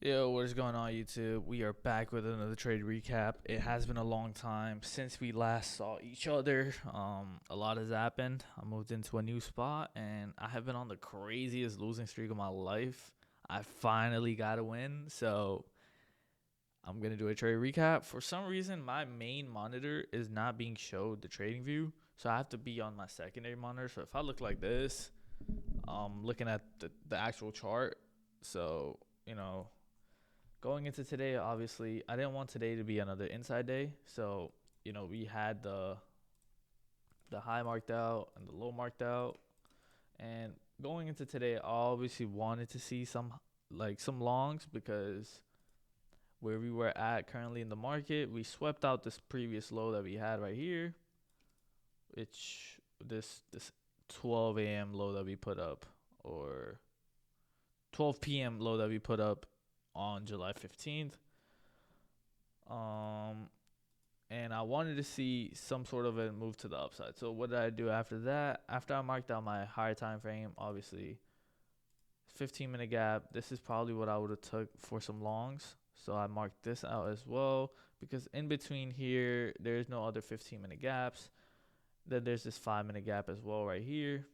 Yo, what is going on, YouTube? We are back with another trade recap. It has been a long time since we last saw each other. A lot has happened. I moved into a new spot, and I have been on the craziest losing streak of my life. I finally got a win, so I'm gonna do a trade recap. For some reason, my main monitor is not being showed the trading view, so I have to be on my secondary monitor. So if I look like this, looking at the actual chart. So you know going into today, obviously, I didn't want today to be another inside day. So, we had the high marked out and the low marked out. And going into today, I obviously wanted to see some longs because where we were at currently in the market, we swept out this previous low that we had right here, which this 12 a.m. low that we put up, or 12 p.m. low that we put up on July 15th. Um, and I wanted to see some sort of a move to the upside. So what did I do after that? After I marked out my higher time frame, obviously 15-minute gap. This is probably what I would have took for some longs. So I marked this out as well because in between here there's no other 15-minute gaps. Then there's this 5-minute gap as well right here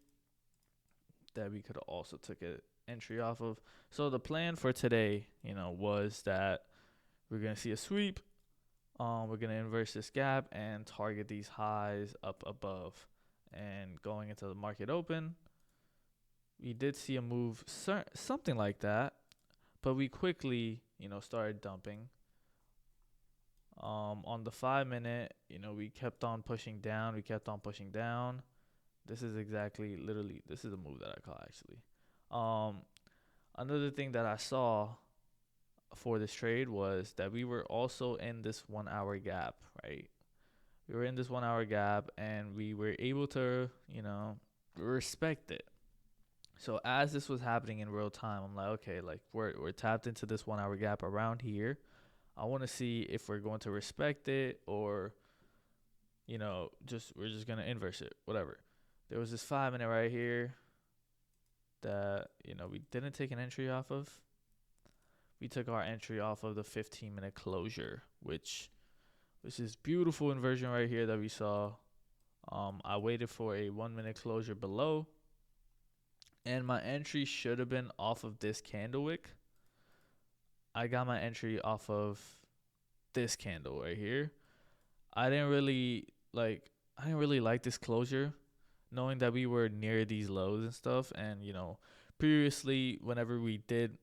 that we could have also took an entry off of. So the plan for today, was that we're gonna see a sweep. We're gonna inverse this gap and target these highs up above. And going into the market open, we did see a move, something like that, but we quickly, started dumping. On the 5-minute, we kept on pushing down. We kept on pushing down. This is literally, this is a move that I call actually. Um, Another thing that I saw for this trade was that we were also in this 1 hour gap, right? We were in this 1 hour gap and we were able to, respect it. So as this was happening in real time, I'm like, okay, like we're tapped into this 1 hour gap around here. I want to see if we're going to respect it or, we're just gonna inverse it, whatever. There was this 5-minute right here that we didn't take an entry off of. We took our entry off of the 15-minute closure, which is beautiful inversion right here that we saw. I waited for a 1-minute closure below, and my entry should have been off of this candle wick. I got my entry off of this candle right here. I didn't really like this closure, knowing that we were near these lows and stuff. And previously, whenever we did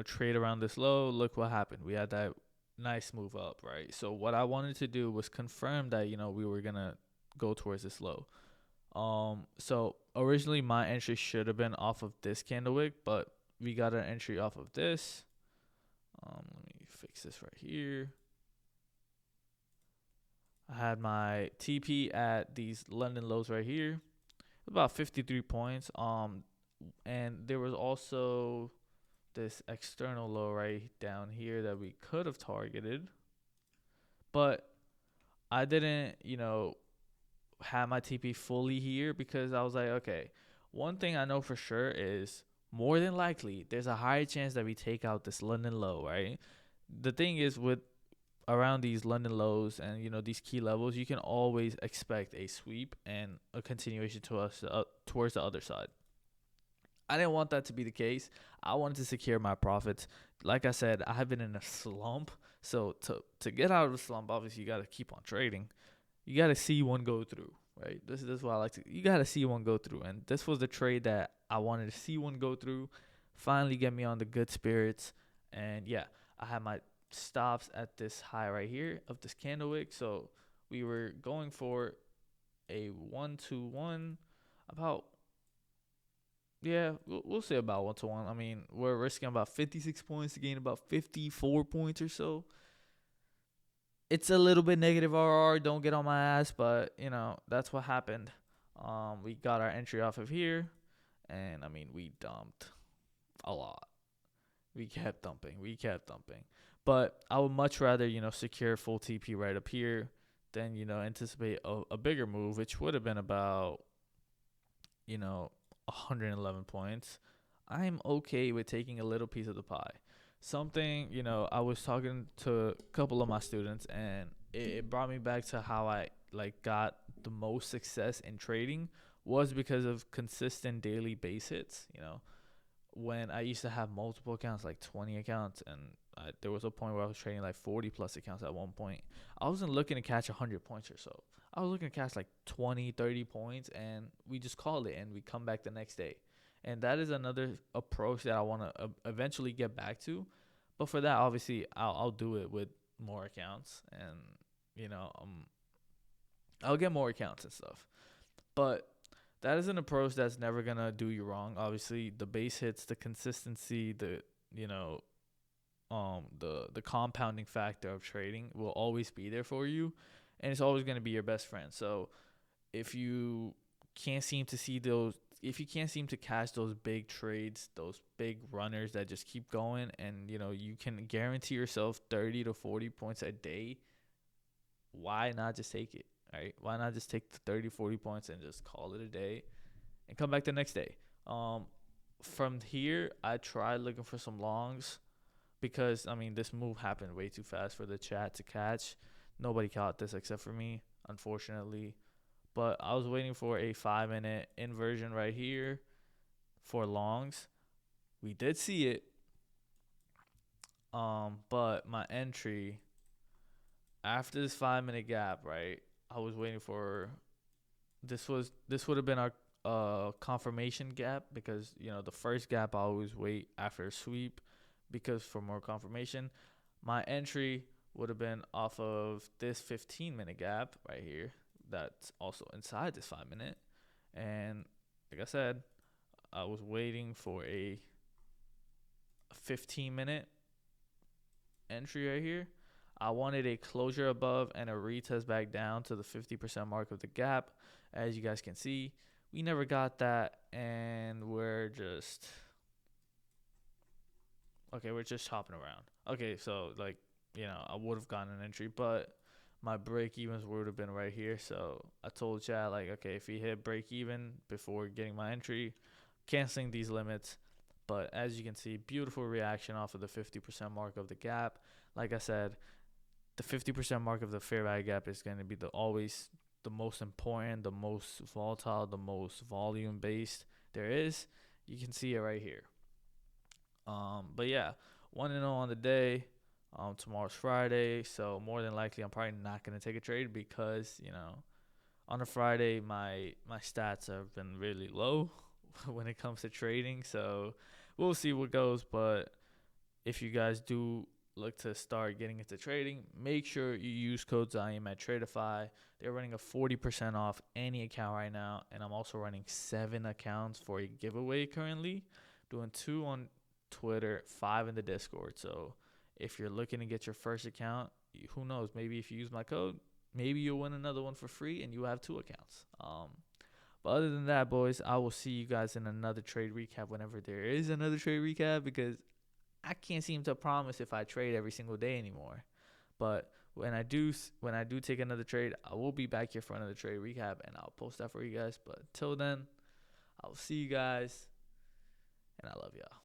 trade around this low, look what happened. We had that nice move up, right? So what I wanted to do was confirm that we were gonna go towards this low. So originally my entry should have been off of this candle wick, but we got an entry off of this. Let me fix this right here. I had my TP at these London lows right here, about 53 points. And there was also this external low right down here that we could have targeted, but I didn't, have my TP fully here because I was like, okay, one thing I know for sure is more than likely there's a higher chance that we take out this London low, right? The thing is with around these London lows and these key levels, you can always expect a sweep and a continuation to us towards the other side. I didn't want that to be the case. I wanted to secure my profits. Like I said, I have been in a slump. So to get out of the slump, obviously you got to keep on trading. You got to see one go through, right? This is what I like to. You got to see one go through, and this was the trade that I wanted to see one go through. Finally, get me on the good spirits, and yeah, I had my stops at this high right here of this candle wick. So we were going for a 1-to-1 about. Yeah, we'll say about 1-to-1. I mean, we're risking about 56 points to gain about 54 points or so. It's a little bit negative RR. Don't get on my ass, but that's what happened. We got our entry off of here, and I mean we dumped a lot. We kept dumping. We kept dumping. But I would much rather secure full TP right up here than anticipate a bigger move, which would have been about 111 points. I'm okay with taking a little piece of the pie. something, I was talking to a couple of my students, and it brought me back to how I like got the most success in trading was because of consistent daily base hits. When I used to have multiple accounts, like 20 accounts, and there was a point where I was trading like 40 plus accounts at one point. I wasn't looking to catch 100 points or so. I was looking to catch like 20, 30 points, and we just call it and we come back the next day. And that is another approach that I want to eventually get back to. But for that, obviously, I'll do it with more accounts, and you know, um, I'll get more accounts and stuff. But that is an approach that's never gonna do you wrong. Obviously, the base hits, the consistency, you know, the compounding factor of trading will always be there for you, and it's always gonna be your best friend. So if you can't seem to see those, if you can't seem to catch those big trades, those big runners that just keep going, and you can guarantee yourself 30 to 40 points a day, why not just take it? Right? Why not just take the 30, 40 points and just call it a day and come back the next day? Um, from here, I tried looking for some longs because this move happened way too fast for the chat to catch. Nobody caught this except for me, unfortunately. But I was waiting for a 5 minute inversion right here for longs. We did see it. But my entry after this 5 minute gap, right? I was waiting for this would have been our confirmation gap, because the first gap I always wait after a sweep because for more confirmation. My entry would have been off of this 15-minute gap right here that's also inside this 5 minute. And like I said, I was waiting for a 15-minute entry right here. I wanted a closure above and a retest back down to the 50% mark of the gap. As you guys can see, we never got that, and we're just okay. We're just hopping around. Okay, so I would have gotten an entry, but my break evens would have been right here. So I told Chad, like, okay, if he hit break even before getting my entry, canceling these limits. But as you can see, beautiful reaction off of the 50% mark of the gap. Like I said, the 50% mark of the fair value gap is going to be always the most important, the most volatile, the most volume based there is. You can see it right here. But yeah, 1-0 on the day. Tomorrow's Friday, so more than likely I'm probably not gonna take a trade because on a Friday my stats have been really low when it comes to trading. So we'll see what goes. But if you guys do look to start getting into trading, make sure you use code Zaeem at Tradeify. They're running a 40% off any account right now, and I'm also running 7 accounts for a giveaway currently. Doing 2 on Twitter, 5 in the Discord. So if you're looking to get your first account, who knows? Maybe if you use my code, maybe you'll win another one for free, and you have 2 accounts. But other than that, boys, I will see you guys in another trade recap whenever there is another trade recap, because I can't seem to promise if I trade every single day anymore. But when I do take another trade, I will be back here for another trade recap, and I'll post that for you guys. But till then, I'll see you guys, and I love y'all.